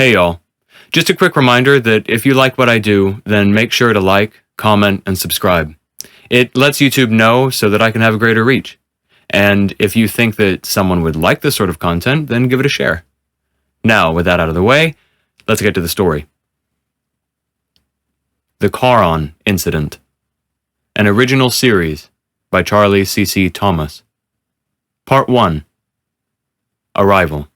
Hey y'all. Just a quick reminder that if you like what I do, then make sure to like, comment, and subscribe. It lets YouTube know so that I can have a greater reach. And if you think that someone would like this sort of content, then give it a share. Now, with that out of the way, let's get to the story. The Charon Incident. An original series by Charlie C.C. Thomas. Part 1. Arrival.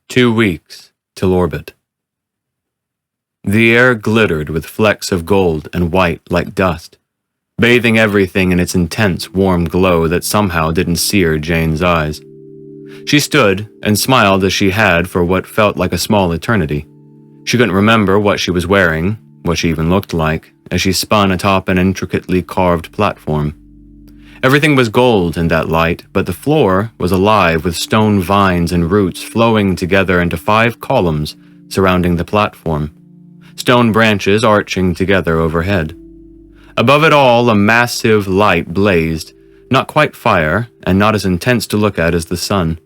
2 weeks till orbit. The air glittered with flecks of gold and white like dust, bathing everything in its intense, warm glow that somehow didn't sear Jane's eyes. She stood and smiled as she had for what felt like a small eternity. She couldn't remember what she was wearing, what she even looked like, as she spun atop an intricately carved platform. Everything was gold in that light, but the floor was alive with stone vines and roots flowing together into 5 columns surrounding the platform, stone branches arching together overhead. Above it all, a massive light blazed, not quite fire, and not as intense to look at as the sun.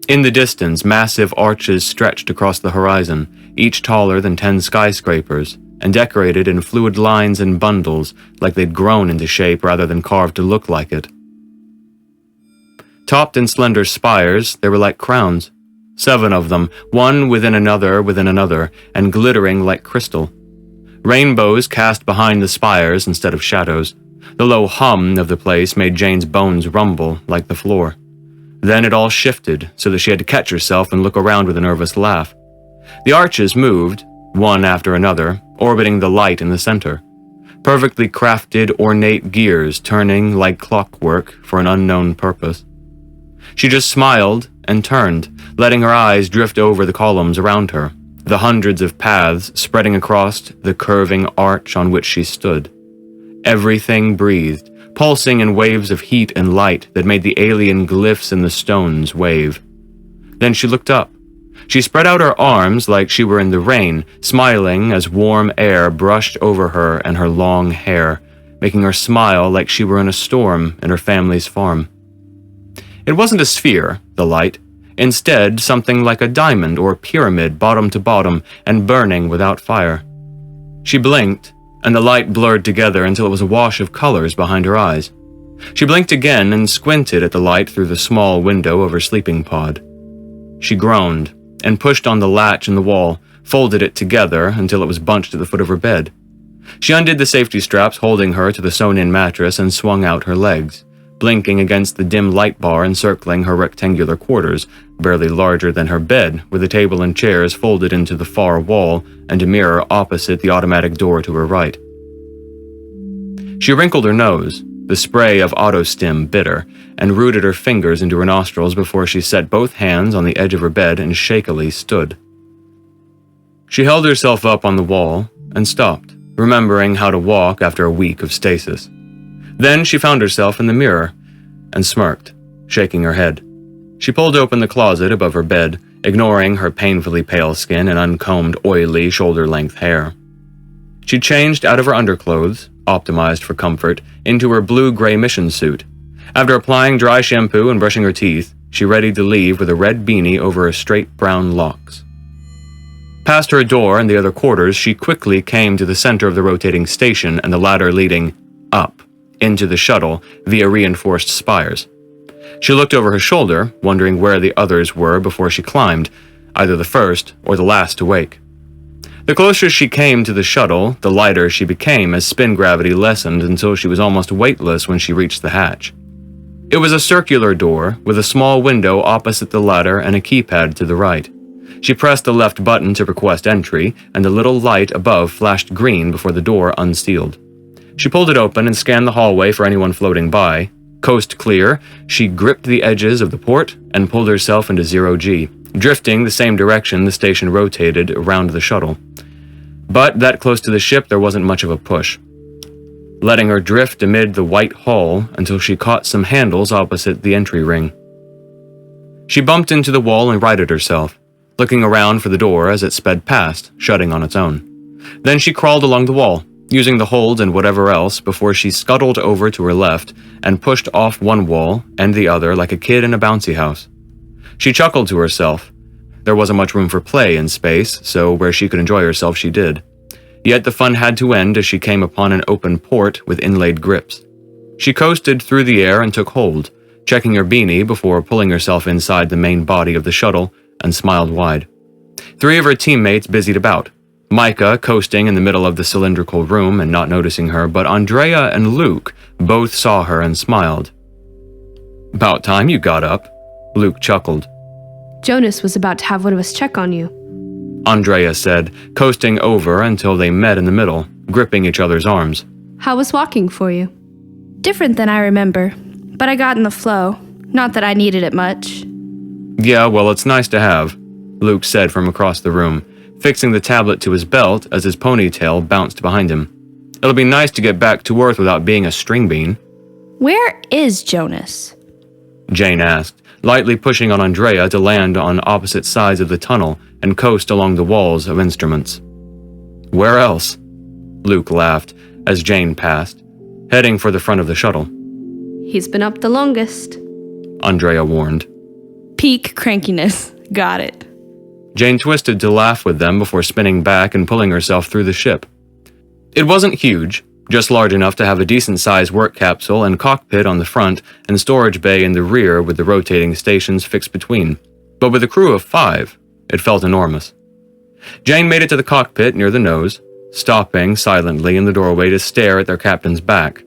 In the distance, massive arches stretched across the horizon, each taller than 10 skyscrapers, and decorated in fluid lines and bundles like they'd grown into shape rather than carved to look like it. Topped in slender spires, they were like crowns, 7 of them, one within another, and glittering like crystal. Rainbows cast behind the spires instead of shadows. The low hum of the place made Jane's bones rumble like the floor. Then it all shifted so that she had to catch herself and look around with a nervous laugh. The arches moved, one after another, orbiting the light in the center. Perfectly crafted, ornate gears turning like clockwork for an unknown purpose. She just smiled and turned, letting her eyes drift over the columns around her, the hundreds of paths spreading across the curving arch on which she stood. Everything breathed, pulsing in waves of heat and light that made the alien glyphs in the stones wave. Then she looked up. She spread out her arms like she were in the rain, smiling as warm air brushed over her and her long hair, making her smile like she were in a storm in her family's farm. It wasn't a sphere, the light. Instead, something like a diamond or pyramid bottom to bottom and burning without fire. She blinked, and the light blurred together until it was a wash of colors behind her eyes. She blinked again and squinted at the light through the small window of her sleeping pod. She groaned and pushed on the latch in the wall, folded it together until it was bunched at the foot of her bed. She undid the safety straps holding her to the sewn-in mattress and swung out her legs, blinking against the dim light bar encircling her rectangular quarters, barely larger than her bed, with a table and chairs folded into the far wall and a mirror opposite the automatic door to her right. She wrinkled her nose, the spray of autostim bitter, and rooted her fingers into her nostrils before she set both hands on the edge of her bed and shakily stood. She held herself up on the wall and stopped, remembering how to walk after a week of stasis. Then she found herself in the mirror and smirked, shaking her head. She pulled open the closet above her bed, ignoring her painfully pale skin and uncombed, oily, shoulder-length hair. She changed out of her underclothes, optimized for comfort, into her blue-gray mission suit. After applying dry shampoo and brushing her teeth, she readied to leave with a red beanie over her straight brown locks. Past her door and the other quarters, she quickly came to the center of the rotating station and the ladder leading up into the shuttle via reinforced spires. She looked over her shoulder, wondering where the others were before she climbed, either the first or the last to wake. The closer she came to the shuttle, the lighter she became as spin gravity lessened until she was almost weightless when she reached the hatch. It was a circular door with a small window opposite the ladder and a keypad to the right. She pressed the left button to request entry, and the little light above flashed green before the door unsealed. She pulled it open and scanned the hallway for anyone floating by. Coast clear, she gripped the edges of the port and pulled herself into 0G, drifting the same direction the station rotated around the shuttle. But that close to the ship, there wasn't much of a push, letting her drift amid the white hull until she caught some handles opposite the entry ring. She bumped into the wall and righted herself, looking around for the door as it sped past, shutting on its own. Then she crawled along the wall, using the holds and whatever else before she scuttled over to her left and pushed off one wall and the other like a kid in a bouncy house. She chuckled to herself. There wasn't much room for play in space, so where she could enjoy herself she did. Yet the fun had to end as she came upon an open port with inlaid grips. She coasted through the air and took hold, checking her beanie before pulling herself inside the main body of the shuttle, and smiled wide. 3 of her teammates busied about. Micah coasting in the middle of the cylindrical room and not noticing her, but Andrea and Luke both saw her and smiled. "About time you got up," Luke chuckled. Jonas was about to have one of us check on you, Andrea said, coasting over until they met in the middle, gripping each other's arms. How was walking for you? Different than I remember, but I got in the flow. Not that I needed it much. "Yeah, well, it's nice to have," Luke said from across the room, fixing the tablet to his belt as his ponytail bounced behind him. "It'll be nice to get back to Earth without being a string bean." Where is Jonas? Jane asked, lightly pushing on Andrea to land on opposite sides of the tunnel and coast along the walls of instruments. "Where else?" Luke laughed as Jane passed, heading for the front of the shuttle. He's been up the longest, Andrea warned. Peak crankiness. Got it. Jane twisted to laugh with them before spinning back and pulling herself through the ship. It wasn't huge, just large enough to have a decent-sized work capsule and cockpit on the front and storage bay in the rear with the rotating stations fixed between. But with a crew of 5, it felt enormous. Jane made it to the cockpit near the nose, stopping silently in the doorway to stare at their captain's back.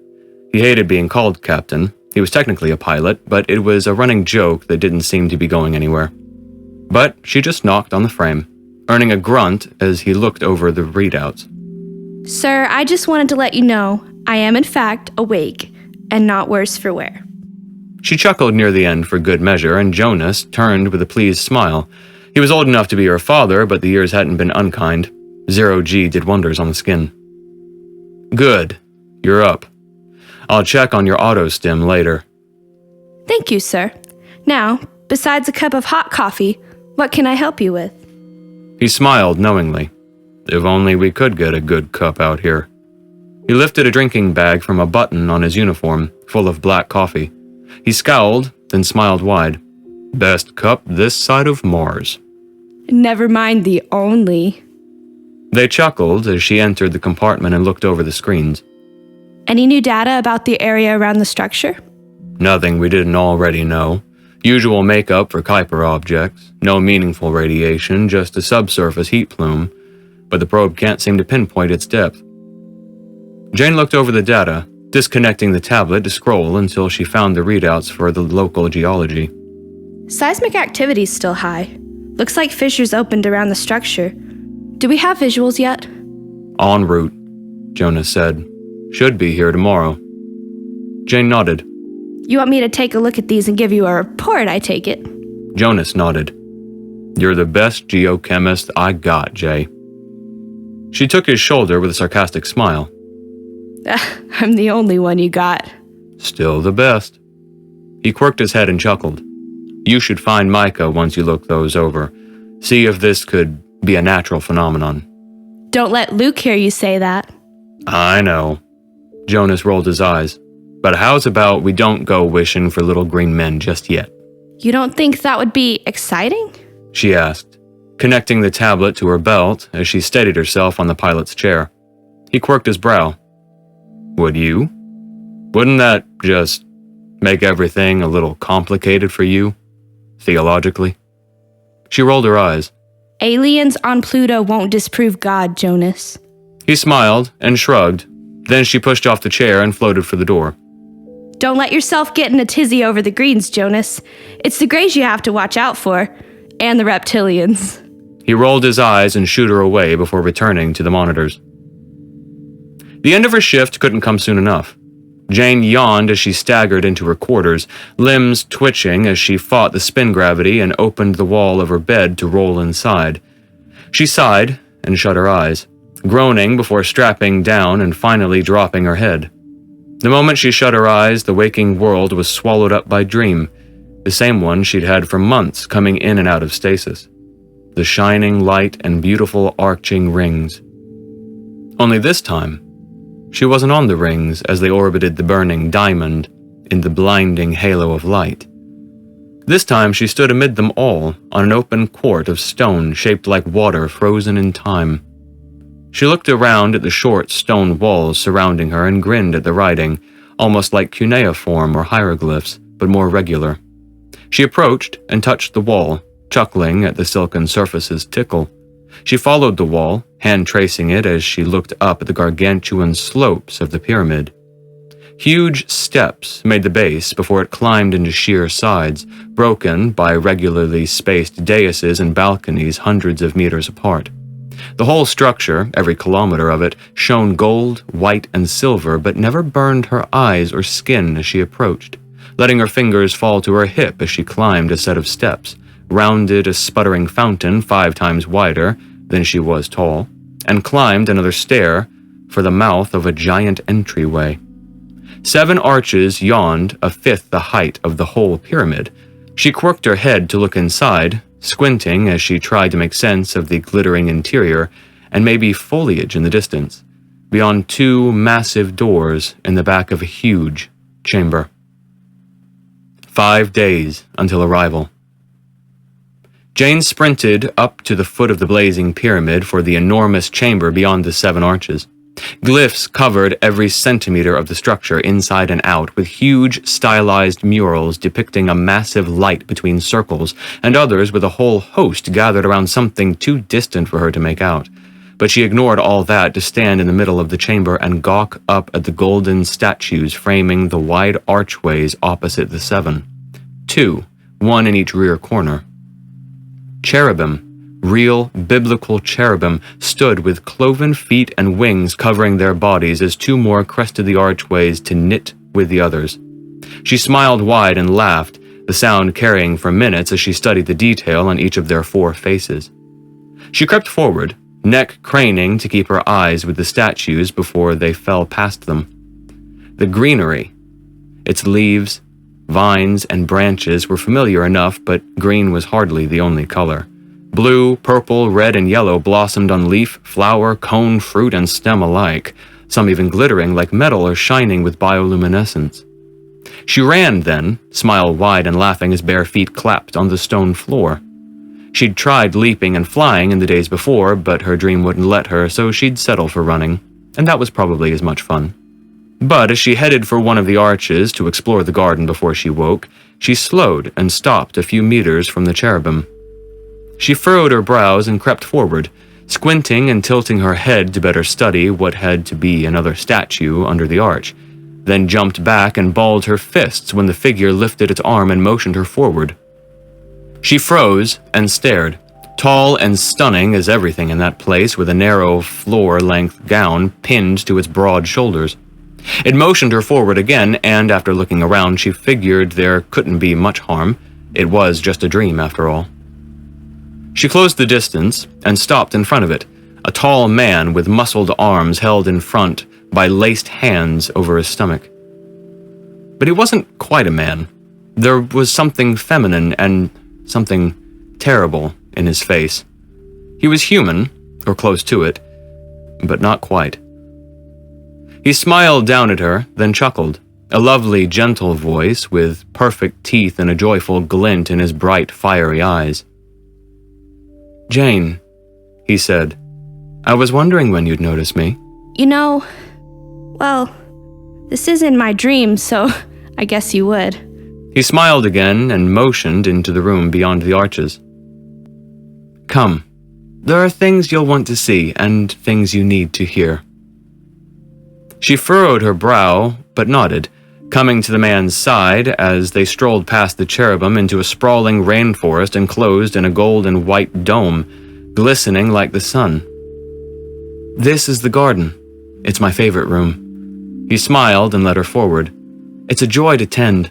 He hated being called captain. He was technically a pilot, but it was a running joke that didn't seem to be going anywhere. But she just knocked on the frame, earning a grunt as he looked over the readouts. Sir, I just wanted to let you know I am in fact awake and not worse for wear. She chuckled near the end for good measure, and Jonas turned with a pleased smile. He was old enough to be her father, but the years hadn't been unkind. 0G did wonders on the skin. "Good. You're up. I'll check on your auto stim later." Thank you, sir. Now, besides a cup of hot coffee, what can I help you with? He smiled knowingly. If only we could get a good cup out here. He lifted a drinking bag from a button on his uniform, full of black coffee. He scowled, then smiled wide. "Best cup this side of Mars." Never mind the only. They chuckled as she entered the compartment and looked over the screens. Any new data about the area around the structure? Nothing we didn't already know. Usual makeup for Kuiper objects. No meaningful radiation, just a subsurface heat plume. But the probe can't seem to pinpoint its depth. Jane looked over the data, disconnecting the tablet to scroll until she found the readouts for the local geology. Seismic activity's still high. Looks like fissures opened around the structure. Do we have visuals yet? En route, Jonas said. Should be here tomorrow. Jane nodded. You want me to take a look at these and give you a report, I take it? Jonas nodded. You're the best geochemist I got, Jay. She took his shoulder with a sarcastic smile. I'm the only one you got. Still the best. He quirked his head and chuckled. You should find Micah once you look those over. See if this could be a natural phenomenon. Don't let Luke hear you say that. I know. Jonas rolled his eyes. But how's about we don't go wishing for little green men just yet? You don't think that would be exciting? She asked, connecting the tablet to her belt as she steadied herself on the pilot's chair. He quirked his brow. Would you? Wouldn't that just make everything a little complicated for you, theologically? She rolled her eyes. Aliens on Pluto won't disprove God, Jonas. He smiled and shrugged. Then she pushed off the chair and floated for the door. Don't let yourself get in a tizzy over the greens, Jonas. It's the grays you have to watch out for. And the reptilians. He rolled his eyes and shooed her away before returning to the monitors. The end of her shift couldn't come soon enough. Jane yawned as she staggered into her quarters, limbs twitching as she fought the spin gravity and opened the wall of her bed to roll inside. She sighed and shut her eyes, groaning before strapping down and finally dropping her head. The moment she shut her eyes, the waking world was swallowed up by dream, the same one she'd had for months coming in and out of stasis. The shining light and beautiful arching rings. Only this time, she wasn't on the rings as they orbited the burning diamond in the blinding halo of light. This time she stood amid them all, on an open court of stone shaped like water frozen in time. She looked around at the short stone walls surrounding her and grinned at the writing, almost like cuneiform or hieroglyphs, but more regular. She approached and touched the wall, chuckling at the silken surface's tickle. She followed the wall, hand-tracing it as she looked up at the gargantuan slopes of the pyramid. Huge steps made the base before it climbed into sheer sides, broken by regularly spaced daises and balconies hundreds of meters apart. The whole structure, every kilometer of it, shone gold, white, and silver, but never burned her eyes or skin as she approached, letting her fingers fall to her hip as she climbed a set of steps, rounded a sputtering fountain 5 times wider than she was tall, and climbed another stair for the mouth of a giant entryway. 7 arches yawned 1/5 the height of the whole pyramid. She quirked her head to look inside, squinting as she tried to make sense of the glittering interior and maybe foliage in the distance, beyond 2 massive doors in the back of a huge chamber. 5 days until arrival. Jane sprinted up to the foot of the blazing pyramid for the enormous chamber beyond the 7 arches. Glyphs covered every centimeter of the structure inside and out, with huge stylized murals depicting a massive light between circles, and others with a whole host gathered around something too distant for her to make out. But she ignored all that to stand in the middle of the chamber and gawk up at the golden statues framing the wide archways opposite the 7. 2, 1 in each rear corner. Cherubim, real biblical cherubim, stood with cloven feet and wings covering their bodies as 2 more crested the archways to knit with the others. She smiled wide and laughed, the sound carrying for minutes as she studied the detail on each of their 4 faces. She crept forward, neck craning to keep her eyes with the statues before they fell past them. The greenery, its leaves, vines, and branches were familiar enough, but green was hardly the only color. Blue, purple, red, and yellow blossomed on leaf, flower, cone, fruit, and stem alike, some even glittering like metal or shining with bioluminescence. She ran then, smile wide and laughing as bare feet clapped on the stone floor. She'd tried leaping and flying in the days before, but her dream wouldn't let her, so she'd settle for running, and that was probably as much fun. But as she headed for one of the arches to explore the garden before she woke, she slowed and stopped a few meters from the cherubim. She furrowed her brows and crept forward, squinting and tilting her head to better study what had to be another statue under the arch, then jumped back and balled her fists when the figure lifted its arm and motioned her forward. She froze and stared, tall and stunning as everything in that place, with a narrow floor-length gown pinned to its broad shoulders. It motioned her forward again, and after looking around, she figured there couldn't be much harm. It was just a dream, after all. She closed the distance and stopped in front of it, a tall man with muscled arms held in front by laced hands over his stomach. But he wasn't quite a man. There was something feminine and something terrible in his face. He was human, or close to it, but not quite. He smiled down at her, then chuckled, a lovely, gentle voice with perfect teeth and a joyful glint in his bright, fiery eyes. "Jane," he said, "I was wondering when you'd notice me." You know, well, this is in my dream, so I guess you would. He smiled again and motioned into the room beyond the arches. "Come. There are things you'll want to see and things you need to hear." She furrowed her brow, but nodded, coming to the man's side as they strolled past the cherubim into a sprawling rainforest enclosed in a gold and white dome, glistening like the sun. "This is the garden. It's my favorite room." He smiled and led her forward. "It's a joy to tend.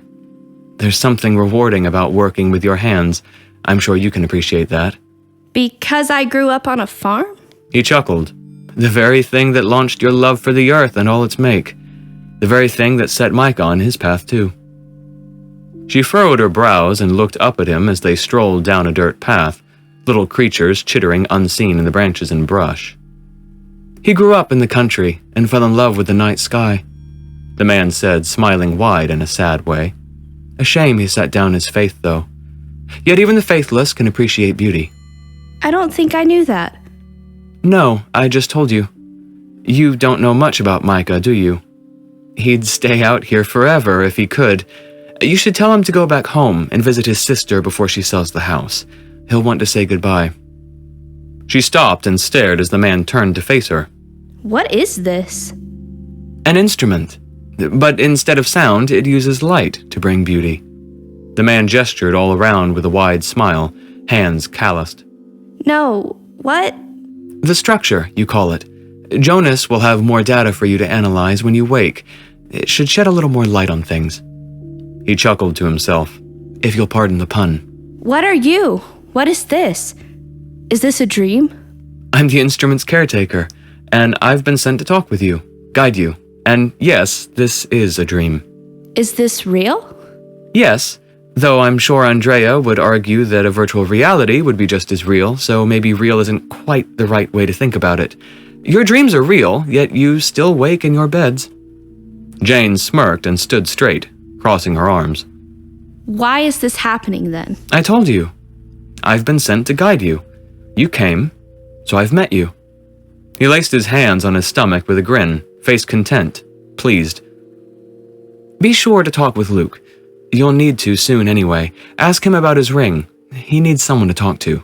There's something rewarding about working with your hands. I'm sure you can appreciate that." Because I grew up on a farm? He chuckled. "The very thing that launched your love for the earth and all its make. The very thing that set Mike on his path, too." She furrowed her brows and looked up at him as they strolled down a dirt path, little creatures chittering unseen in the branches and brush. "He grew up in the country and fell in love with the night sky," the man said, smiling wide in a sad way. "A shame he set down his faith, though. Yet even the faithless can appreciate beauty. I don't think I knew that. No, I just told you. You don't know much about Micah, do you? He'd stay out here forever if he could. You should tell him to go back home and visit his sister before she sells the house. He'll want to say goodbye. She stopped and stared as the man turned to face her. What is this? An instrument. But instead of sound, it uses light to bring beauty. The man gestured all around with a wide smile, hands calloused. No, what? The structure, you call it. Jonas will have more data for you to analyze when you wake. It should shed a little more light on things. He chuckled to himself, if you'll pardon the pun. What are you? What is this? Is this a dream? I'm the instrument's caretaker, and I've been sent to talk with you, guide you. And yes, this is a dream. Is this real? Yes, though I'm sure Andrea would argue that a virtual reality would be just as real, so maybe real isn't quite the right way to think about it. Your dreams are real, yet you still wake in your beds. Jane smirked and stood straight, crossing her arms. Why is this happening then? I told you. I've been sent to guide you. You came, so I've met you. He laced his hands on his stomach with a grin, face content, pleased. Be sure to talk with Luke. You'll need to soon anyway. Ask him about his ring. He needs someone to talk to.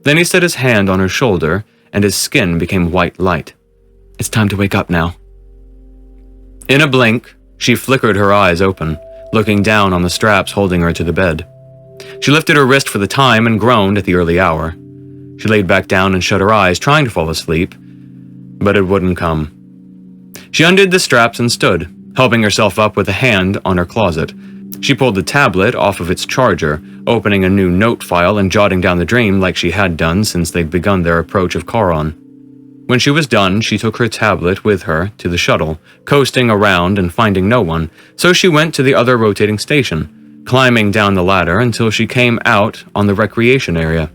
Then he set his hand on her shoulder, and his skin became white light. It's time to wake up now. In a blink, she flickered her eyes open, looking down on the straps holding her to the bed. She lifted her wrist for the time and groaned at the early hour. She laid back down and shut her eyes, trying to fall asleep, but it wouldn't come. She undid the straps and stood, helping herself up with a hand on her closet. She pulled the tablet off of its charger, opening a new note file and jotting down the dream like she had done since they'd begun their approach of Charon. When she was done, she took her tablet with her to the shuttle, coasting around and finding no one, so she went to the other rotating station, climbing down the ladder until she came out on the recreation area.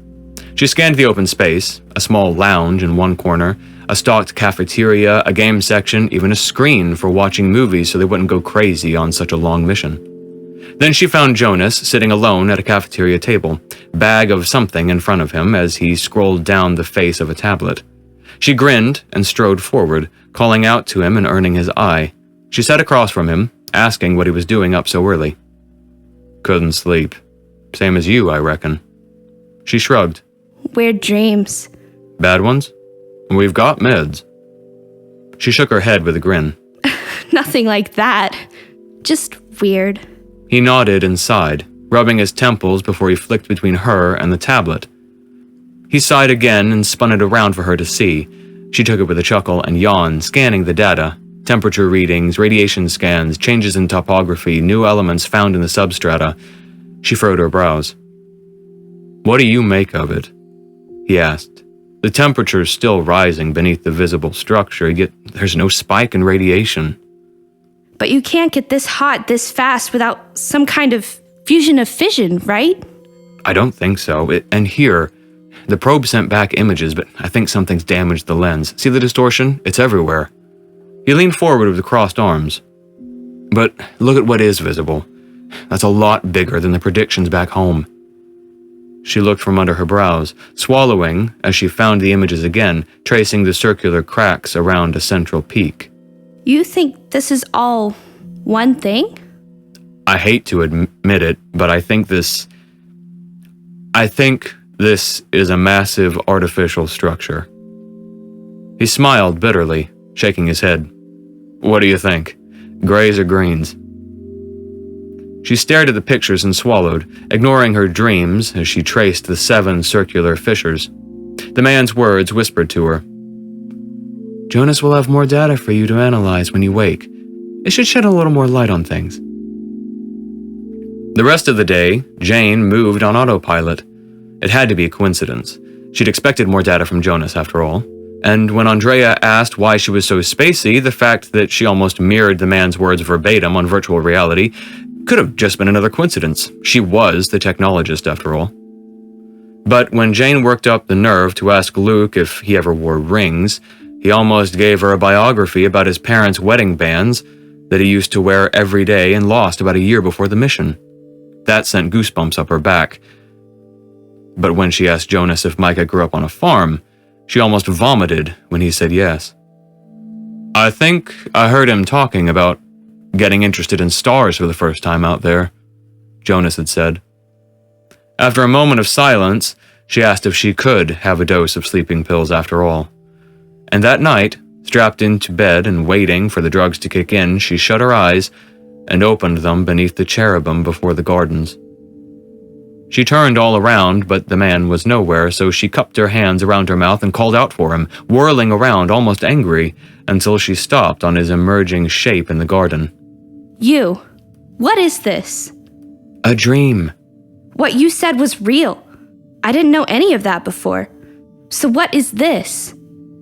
She scanned the open space, a small lounge in one corner, a stocked cafeteria, a game section, even a screen for watching movies so they wouldn't go crazy on such a long mission. Then she found Jonas sitting alone at a cafeteria table, bag of something in front of him as he scrolled down the face of a tablet. She grinned and strode forward, calling out to him and earning his eye. She sat across from him, asking what he was doing up so early. Couldn't sleep. Same as you, I reckon. She shrugged. Weird dreams. Bad ones? We've got meds. She shook her head with a grin. Nothing like that. Just weird. He nodded and sighed, rubbing his temples before he flicked between her and the tablet. He sighed again and spun it around for her to see. She took it with a chuckle and yawned, scanning the data. Temperature readings, radiation scans, changes in topography, new elements found in the substrata. She furrowed her brows. What do you make of it? He asked. The temperature's still rising beneath the visible structure, yet there's no spike in radiation. But you can't get this hot this fast without some kind of fusion of fission, right? I don't think so. And here, the probe sent back images, but I think something's damaged the lens. See the distortion? It's everywhere. He leaned forward with crossed arms. But look at what is visible. That's a lot bigger than the predictions back home. She looked from under her brows, swallowing as she found the images again, tracing the circular cracks around a central peak. You think this is all one thing? I hate to admit it, but I think this is a massive artificial structure. He smiled bitterly, shaking his head. What do you think? Grays or greens? She stared at the pictures and swallowed, ignoring her dreams as she traced the 7 circular fissures. The man's words whispered to her. Jonas will have more data for you to analyze when you wake. It should shed a little more light on things. The rest of the day, Jane moved on autopilot. It had to be a coincidence. She'd expected more data from Jonas, after all. And when Andrea asked why she was so spacey, the fact that she almost mirrored the man's words verbatim on virtual reality could have just been another coincidence. She was the technologist, after all. But when Jane worked up the nerve to ask Luke if he ever wore rings, he almost gave her a biography about his parents' wedding bands that he used to wear every day and lost about a year before the mission. That sent goosebumps up her back. But when she asked Jonas if Micah grew up on a farm, she almost vomited when he said yes. I think I heard him talking about getting interested in stars for the first time out there, Jonas had said. After a moment of silence, she asked if she could have a dose of sleeping pills after all. And that night, strapped into bed and waiting for the drugs to kick in, she shut her eyes and opened them beneath the cherubim before the gardens. She turned all around, but the man was nowhere, so she cupped her hands around her mouth and called out for him, whirling around, almost angry, until she stopped on his emerging shape in the garden. You. What is this? A dream. What you said was real. I didn't know any of that before. So what is this?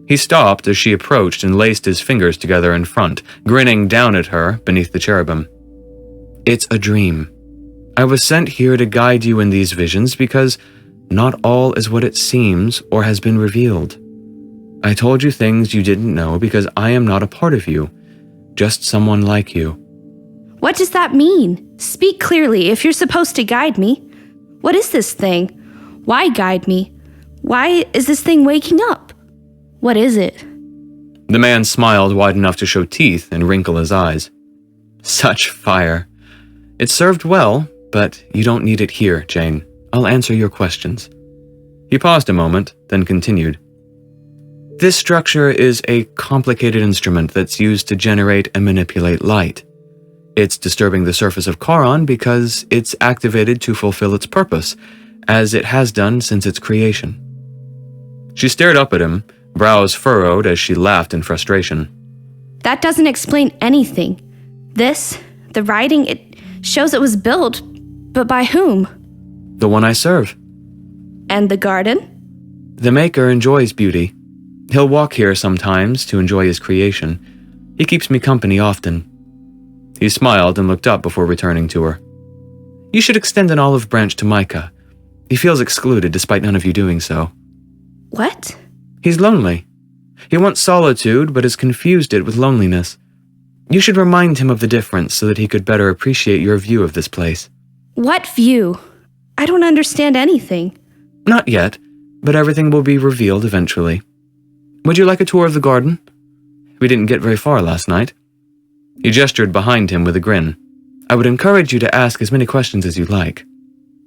He stopped as she approached and laced his fingers together in front, grinning down at her beneath the cherubim. It's a dream. I was sent here to guide you in these visions because not all is what it seems or has been revealed. I told you things you didn't know because I am not a part of you, just someone like you. What does that mean? Speak clearly if you're supposed to guide me. What is this thing? Why guide me? Why is this thing waking up? What is it? The man smiled wide enough to show teeth and wrinkle his eyes. Such fire. It served well, but you don't need it here, Jane. I'll answer your questions. He paused a moment, then continued. This structure is a complicated instrument that's used to generate and manipulate light. It's disturbing the surface of Charon because it's activated to fulfill its purpose, as it has done since its creation. She stared up at him, brows furrowed as she laughed in frustration. That doesn't explain anything. The writing, it shows it was built, but by whom? The one I serve. And the garden? The Maker enjoys beauty. He'll walk here sometimes to enjoy his creation. He keeps me company often. He smiled and looked up before returning to her. You should extend an olive branch to Micah. He feels excluded despite none of you doing so. What? He's lonely. He wants solitude, but has confused it with loneliness. You should remind him of the difference so that he could better appreciate your view of this place. What view? I don't understand anything. Not yet, but everything will be revealed eventually. Would you like a tour of the garden? We didn't get very far last night. He gestured behind him with a grin. I would encourage you to ask as many questions as you like.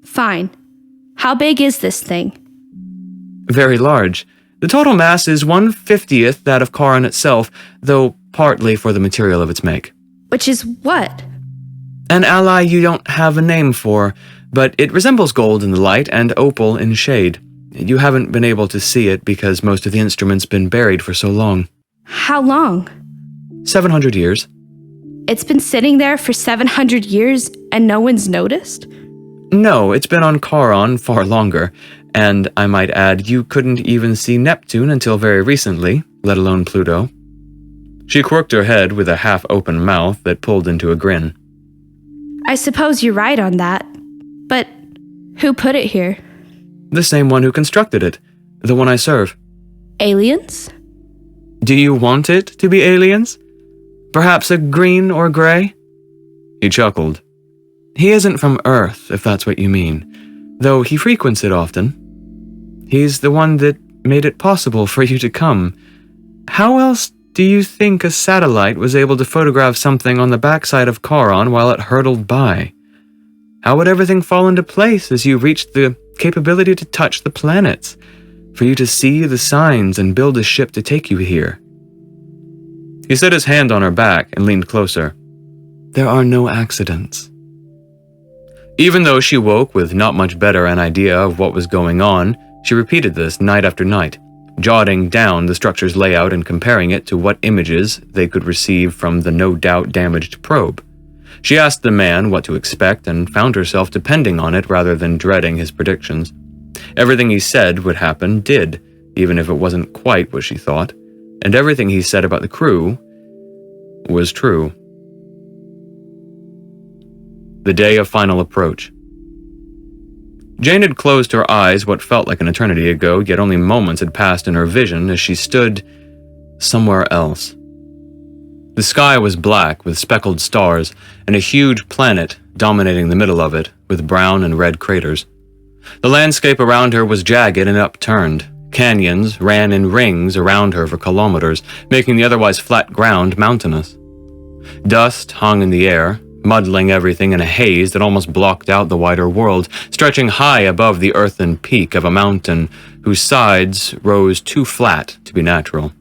Fine. How big is this thing? Very large. The total mass is 1/50th that of Charon itself, though partly for the material of its make. Which is what? An ally you don't have a name for, but it resembles gold in the light and opal in shade. You haven't been able to see it because most of the instrument's been buried for so long. How long? 700 years. It's been sitting there for 700 years and no one's noticed? No, it's been on Charon far longer, and I might add you couldn't even see Neptune until very recently, let alone Pluto. She quirked her head with a half-open mouth that pulled into a grin. I suppose you're right on that. But who put it here? The same one who constructed it, the one I serve. Aliens? Do you want it to be aliens? Perhaps a green or gray? He chuckled. He isn't from Earth, if that's what you mean, though he frequents it often. He's the one that made it possible for you to come. How else do you think a satellite was able to photograph something on the backside of Charon while it hurtled by? How would everything fall into place as you reached the capability to touch the planets, for you to see the signs and build a ship to take you here? He set his hand on her back and leaned closer. There are no accidents. Even though she woke with not much better an idea of what was going on, she repeated this night after night, jotting down the structure's layout and comparing it to what images they could receive from the no doubt damaged probe. She asked the man what to expect and found herself depending on it rather than dreading his predictions. Everything he said would happen did, even if it wasn't quite what she thought, and everything he said about the crew was true. The day of final approach. Jane had closed her eyes what felt like an eternity ago, yet only moments had passed in her vision as she stood somewhere else. The sky was black with speckled stars, and a huge planet dominating the middle of it, with brown and red craters. The landscape around her was jagged and upturned. Canyons ran in rings around her for kilometers, making the otherwise flat ground mountainous. Dust hung in the air, muddling everything in a haze that almost blocked out the wider world, stretching high above the earthen peak of a mountain whose sides rose too flat to be natural.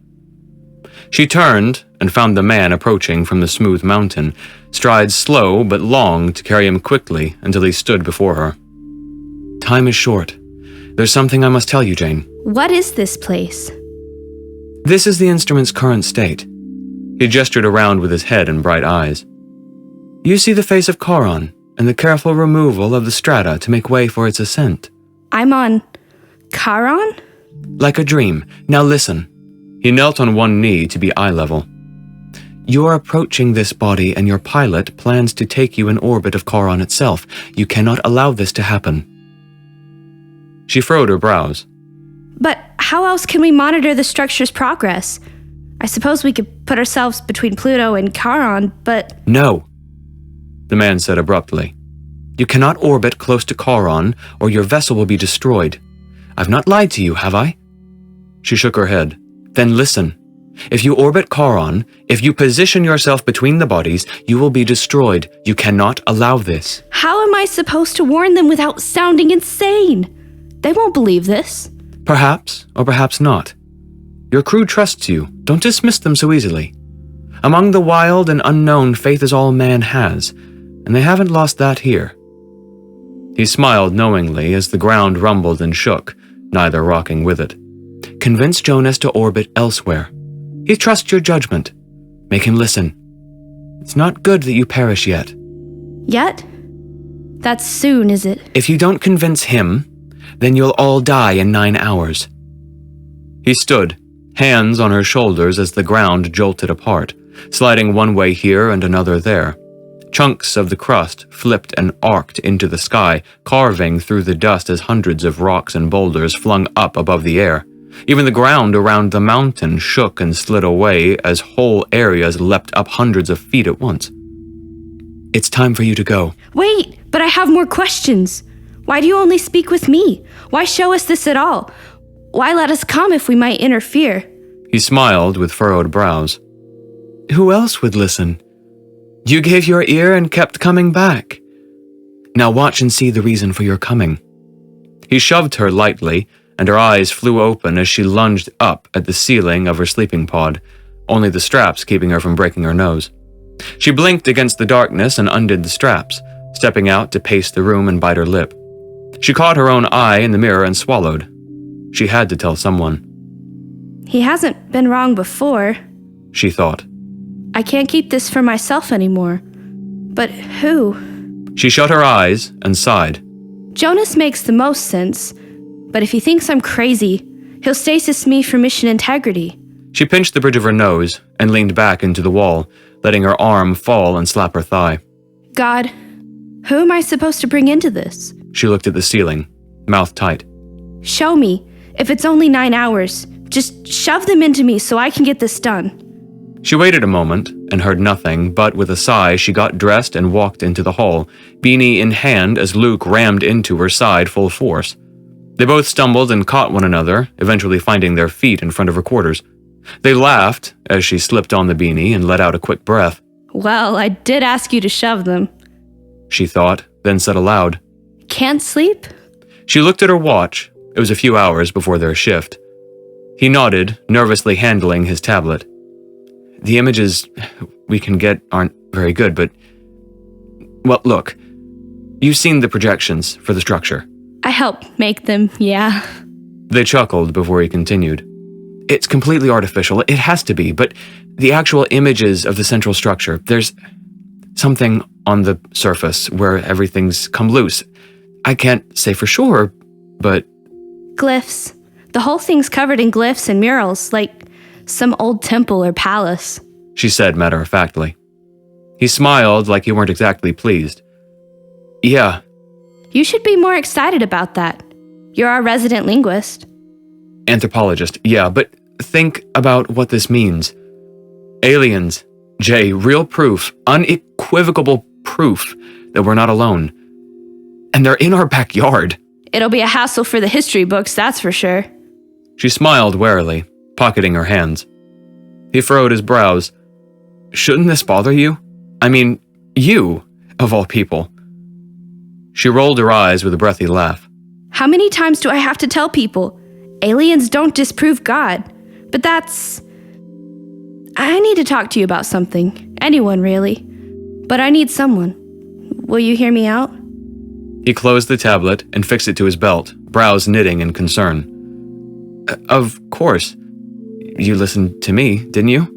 She turned and found the man approaching from the smooth mountain, strides slow but long to carry him quickly until he stood before her. "Time is short. There's something I must tell you, Jane." What is this place? "This is the instrument's current state." He gestured around with his head and bright eyes. "You see the face of Charon and the careful removal of the strata to make way for its ascent." I'm on Charon? "Like a dream. Now listen." He knelt on one knee to be eye level. "You are approaching this body and your pilot plans to take you in orbit of Charon itself. You cannot allow this to happen." She furrowed her brows. But how else can we monitor the structure's progress? I suppose we could put ourselves between Pluto and Charon, but... "No," the man said abruptly. "You cannot orbit close to Charon, or your vessel will be destroyed. I've not lied to you, have I?" She shook her head. "Then listen. If you orbit Charon, if you position yourself between the bodies, you will be destroyed. You cannot allow this." How am I supposed to warn them without sounding insane? They won't believe this. "Perhaps, or perhaps not. Your crew trusts you. Don't dismiss them so easily. Among the wild and unknown, faith is all man has, and they haven't lost that here." He smiled knowingly as the ground rumbled and shook, neither rocking with it. "Convince Jonas to orbit elsewhere. He trusts your judgment. Make him listen. It's not good that you perish yet." Yet? That's soon, is it? "If you don't convince him, then you'll all die in 9 hours." He stood, hands on her shoulders as the ground jolted apart, sliding one way here and another there. Chunks of the crust flipped and arced into the sky, carving through the dust as hundreds of rocks and boulders flung up above the air. Even the ground around the mountain shook and slid away as whole areas leapt up hundreds of feet at once. "It's time for you to go." Wait, but I have more questions. Why do you only speak with me? Why show us this at all? Why let us come if we might interfere? He smiled with furrowed brows. "Who else would listen? You gave your ear and kept coming back. Now watch and see the reason for your coming." He shoved her lightly, and her eyes flew open as she lunged up at the ceiling of her sleeping pod, only the straps keeping her from breaking her nose. She blinked against the darkness and undid the straps, stepping out to pace the room and bite her lip. She caught her own eye in the mirror and swallowed. She had to tell someone. He hasn't been wrong before. She thought. I can't keep this for myself anymore. But who? She shut her eyes and sighed. Jonas makes the most sense, but if he thinks I'm crazy, he'll stasis me for mission integrity. She pinched the bridge of her nose and leaned back into the wall, letting her arm fall and slap her thigh. God, who am I supposed to bring into this? She looked at the ceiling, mouth tight. Show me. If it's only 9 hours, just shove them into me so I can get this done. She waited a moment and heard nothing, but with a sigh she got dressed and walked into the hall, beanie in hand as Luke rammed into her side full force. They both stumbled and caught one another, eventually finding their feet in front of her quarters. They laughed as she slipped on the beanie and let out a quick breath. Well, I did ask you to shove them. She thought, then said aloud. Can't sleep? She looked at her watch. It was a few hours before their shift. He nodded, nervously handling his tablet. The images we can get aren't very good, but... Well, look. You've seen the projections for the structure. I helped make them, yeah. They chuckled before he continued. It's completely artificial. It has to be, but the actual images of the central structure, there's something on the surface where everything's come loose. I can't say for sure, but... Glyphs. The whole thing's covered in glyphs and murals, like some old temple or palace, she said matter-of-factly. He smiled like he weren't exactly pleased. Yeah. You should be more excited about that. You're our resident linguist. Anthropologist, yeah, but think about what this means. Aliens, Jay, real proof, unequivocal proof that we're not alone. And they're in our backyard. It'll be a hassle for the history books, that's for sure. She smiled warily, pocketing her hands. He furrowed his brows. Shouldn't this bother you? I mean, you, of all people. She rolled her eyes with a breathy laugh. How many times do I have to tell people? Aliens don't disprove God. But that's... I need to talk to you about something. Anyone, really. But I need someone. Will you hear me out? He closed the tablet and fixed it to his belt, brows knitting in concern. Of course. You listened to me, didn't you?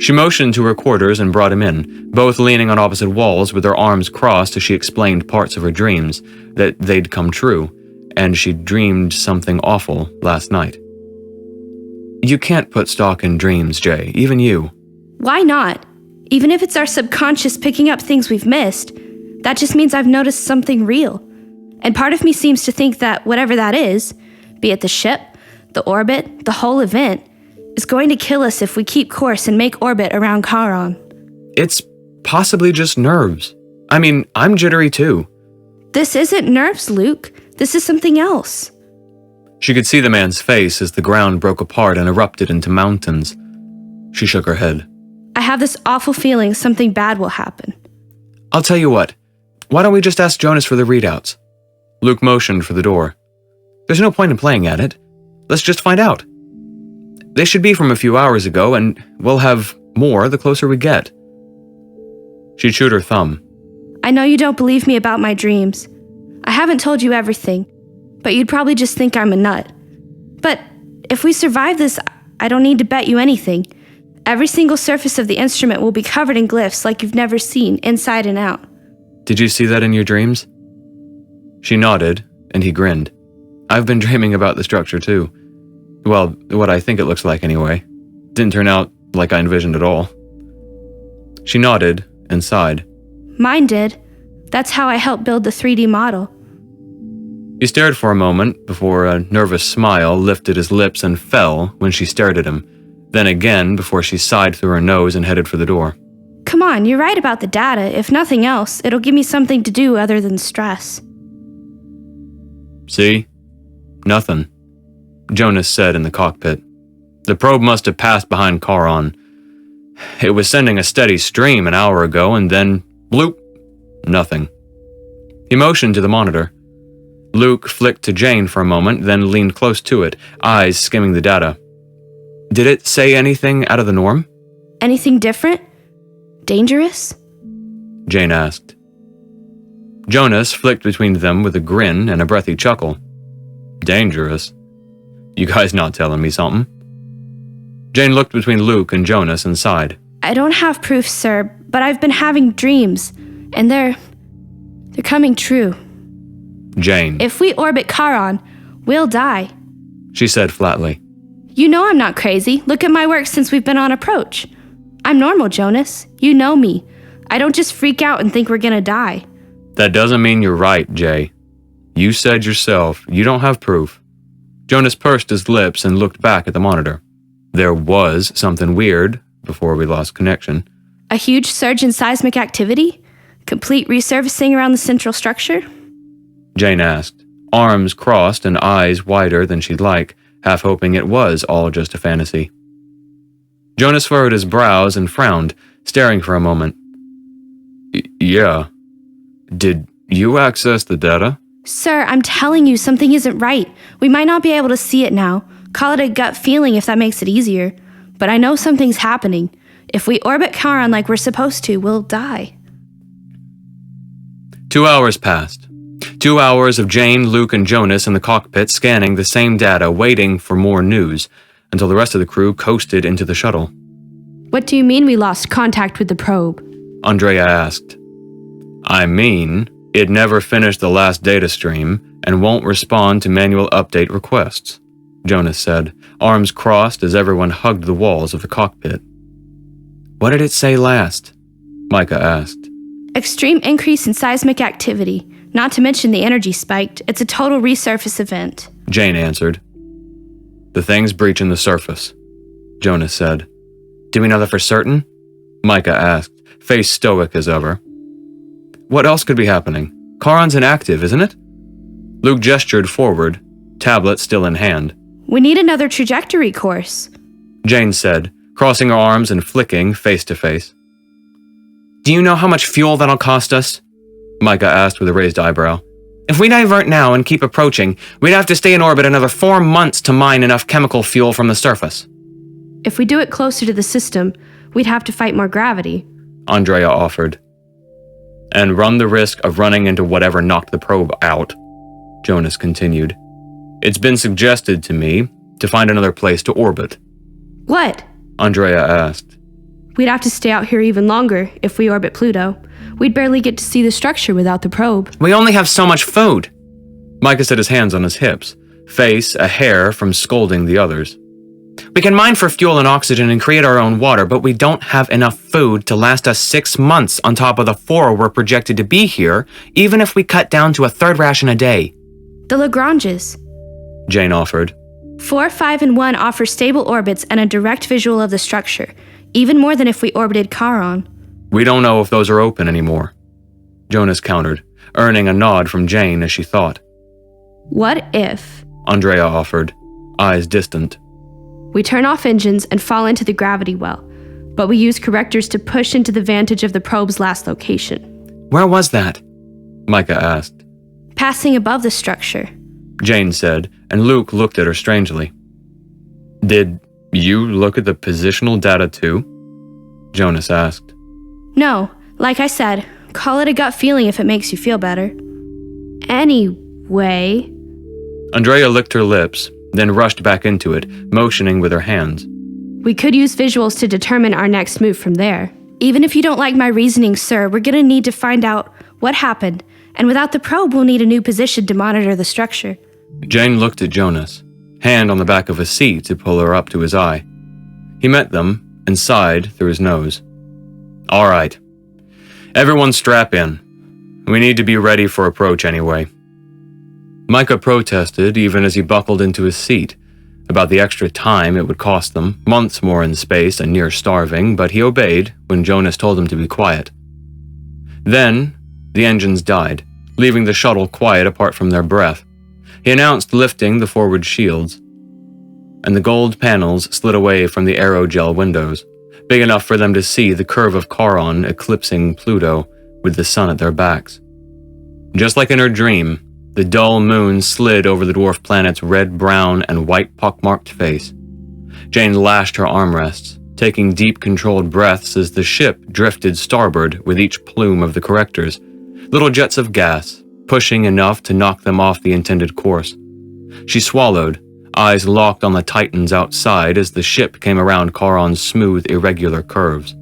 She motioned to her quarters and brought him in, both leaning on opposite walls with their arms crossed as she explained parts of her dreams, that they'd come true, and she'd dreamed something awful last night. You can't put stock in dreams, Jay, even you. Why not? Even if it's our subconscious picking up things we've missed, that just means I've noticed something real. And part of me seems to think that whatever that is, be it the ship, the orbit, the whole event, is going to kill us if we keep course and make orbit around Charon. It's possibly just nerves. I mean, I'm jittery too. This isn't nerves, Luke. This is something else. She could see the man's face as the ground broke apart and erupted into mountains. She shook her head. I have this awful feeling something bad will happen. I'll tell you what. Why don't we just ask Jonas for the readouts? Luke motioned for the door. There's no point in playing at it. Let's just find out. They should be from a few hours ago, and we'll have more the closer we get. She chewed her thumb. I know you don't believe me about my dreams. I haven't told you everything, but you'd probably just think I'm a nut. But if we survive this, I don't need to bet you anything. Every single surface of the instrument will be covered in glyphs like you've never seen, inside and out. Did you see that in your dreams? She nodded, and he grinned. I've been dreaming about the structure too. Well, what I think it looks like anyway. Didn't turn out like I envisioned at all. She nodded and sighed. Mine did. That's how I helped build the 3D model. He stared for a moment before a nervous smile lifted his lips and fell when she stared at him, then again before she sighed through her nose and headed for the door. Come on, you're right about the data. If nothing else, it'll give me something to do other than stress. See? Nothing, Jonas said in the cockpit. The probe must have passed behind Charon. It was sending a steady stream an hour ago, and then, bloop, nothing. He motioned to the monitor. Luke flicked to Jane for a moment, then leaned close to it, eyes skimming the data. Did it say anything out of the norm? Anything different? Dangerous? Jane asked. Jonas flicked between them with a grin and a breathy chuckle. Dangerous? You guys not telling me something? Jane looked between Luke and Jonas and sighed. I don't have proof, sir, but I've been having dreams, and they're coming true. Jane. If we orbit Charon, we'll die. She said flatly. You know I'm not crazy. Look at my work since we've been on approach. I'm normal, Jonas. You know me. I don't just freak out and think we're gonna die. That doesn't mean you're right, Jay. You said yourself you don't have proof. Jonas pursed his lips and looked back at the monitor. There was something weird before we lost connection. A huge surge in seismic activity? Complete resurfacing around the central structure? Jane asked, arms crossed and eyes wider than she'd like, half hoping it was all just a fantasy. Jonas furrowed his brows and frowned, staring for a moment. Yeah. Did you access the data? Sir, I'm telling you something isn't right. We might not be able to see it now. Call it a gut feeling if that makes it easier. But I know something's happening. If we orbit Charon like we're supposed to, we'll die. 2 hours passed. 2 hours of Jane, Luke, and Jonas in the cockpit scanning the same data, waiting for more news, until the rest of the crew coasted into the shuttle. What do you mean we lost contact with the probe? Andrea asked. I mean, it never finished the last data stream and won't respond to manual update requests, Jonas said, arms crossed as everyone hugged the walls of the cockpit. What did it say last? Micah asked. Extreme increase in seismic activity. Not to mention the energy spiked. It's a total resurface event. Jane answered. The thing's breaching the surface, Jonas said. Do we know that for certain? Micah asked, face stoic as ever. What else could be happening? Charon's inactive, isn't it? Luke gestured forward, tablet still in hand. We need another trajectory course, Jane said, crossing her arms and flicking face to face. Do you know how much fuel that'll cost us? Micah asked with a raised eyebrow. If we divert now and keep approaching, we'd have to stay in orbit another 4 months to mine enough chemical fuel from the surface. If we do it closer to the system, we'd have to fight more gravity, Andrea offered. And run the risk of running into whatever knocked the probe out, Jonas continued. It's been suggested to me to find another place to orbit. What? Andrea asked. We'd have to stay out here even longer if we orbit Pluto. We'd barely get to see the structure without the probe. We only have so much food. Micah set his hands on his hips, face a hair from scolding the others. We can mine for fuel and oxygen and create our own water, but we don't have enough food to last us 6 months on top of the 4 we're projected to be here, even if we cut down to a third ration a day. The Lagranges. Jane offered. 4, 5, and 1 offer stable orbits and a direct visual of the structure, even more than if we orbited Charon. We don't know if those are open anymore, Jonas countered, earning a nod from Jane as she thought. What if? Andrea offered, eyes distant. We turn off engines and fall into the gravity well, but we use correctors to push into the vantage of the probe's last location. Where was that? Micah asked. Passing above the structure, Jane said, and Luke looked at her strangely. Did you look at the positional data too? Jonas asked. No, like I said, call it a gut feeling if it makes you feel better. Anyway, Andrea licked her lips, then rushed back into it, motioning with her hands. We could use visuals to determine our next move from there. even if you don't like my reasoning, sir, we're gonna need to find out what happened, and without the probe, we'll need a new position to monitor the structure. Jane looked at Jonas, hand on the back of his seat to pull her up to his eye. He met them and sighed through his nose. All right. Everyone strap in. We need to be ready for approach anyway. Micah protested even as he buckled into his seat about the extra time it would cost them, months more in space and near starving, but he obeyed when Jonas told him to be quiet. Then, the engines died, leaving the shuttle quiet apart from their breath. He announced lifting the forward shields, and the gold panels slid away from the aerogel windows, big enough for them to see the curve of Charon eclipsing Pluto with the sun at their backs. Just like in her dream, the dull moon slid over the dwarf planet's red, brown, and white pockmarked face. Jane lashed her armrests, taking deep, controlled breaths as the ship drifted starboard with each plume of the correctors, little jets of gas, pushing enough to knock them off the intended course. She swallowed, eyes locked on the titans outside as the ship came around Charon's smooth, irregular curves.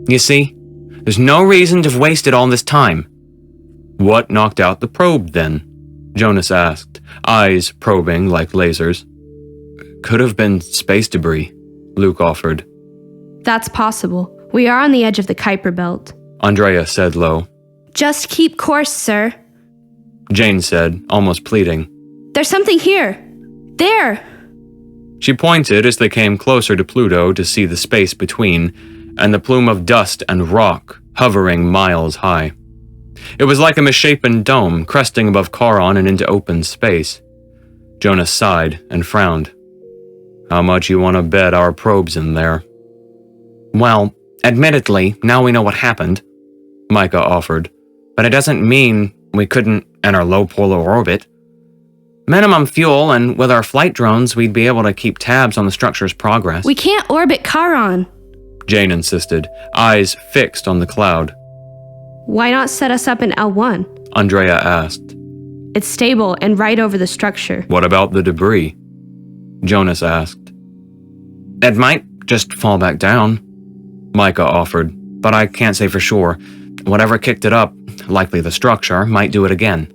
You see, there's no reason to have wasted all this time. What knocked out the probe, then? Jonas asked, eyes probing like lasers. Could have been space debris, Luke offered. That's possible. We are on the edge of the Kuiper belt. Andrea said low. Just keep course, sir. Jane said, almost pleading. There's something here. There! She pointed as they came closer to Pluto to see the space between, and the plume of dust and rock hovering miles high. It was like a misshapen dome cresting above Charon and into open space. Jonas sighed and frowned. How much you want to bet our probe's in there? Well, admittedly, now we know what happened, Micah offered, but it doesn't mean we couldn't enter low polar orbit. Minimum fuel, and with our flight drones, we'd be able to keep tabs on the structure's progress. We can't orbit Charon, Jane insisted, eyes fixed on the cloud. Why not set us up in L1? Andrea asked. It's stable and right over the structure. What about the debris? Jonas asked. It might just fall back down, Micah offered, but I can't say for sure. Whatever kicked it up, likely the structure, might do it again.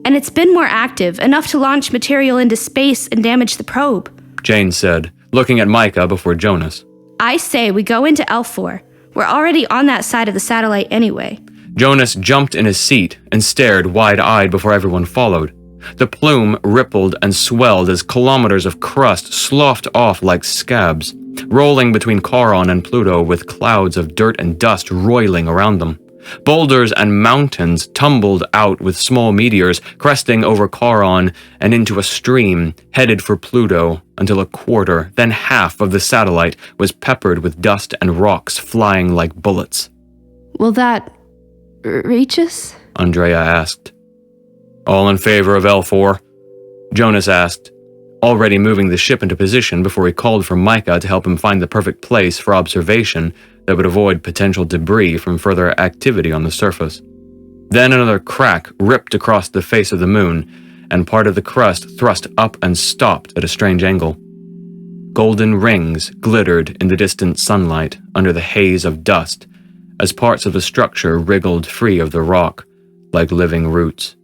and it's been more active, enough to launch material into space and damage the probe. Jane said, looking at Micah before Jonas. I say we go into L4. We're already on that side of the satellite anyway. Jonas jumped in his seat and stared wide-eyed before everyone followed. The plume rippled and swelled as kilometers of crust sloughed off like scabs, rolling between Charon and Pluto with clouds of dirt and dust roiling around them. Boulders and mountains tumbled out with small meteors cresting over Charon and into a stream headed for Pluto until a quarter, then half of the satellite was peppered with dust and rocks flying like bullets. Will that reach us? Andrea asked. All in favor of L4? Jonas asked, already moving the ship into position before he called for Micah to help him find the perfect place for observation that would avoid potential debris from further activity on the surface. Then another crack ripped across the face of the moon, and part of the crust thrust up and stopped at a strange angle. Golden rings glittered in the distant sunlight under the haze of dust as parts of the structure wriggled free of the rock, like living roots.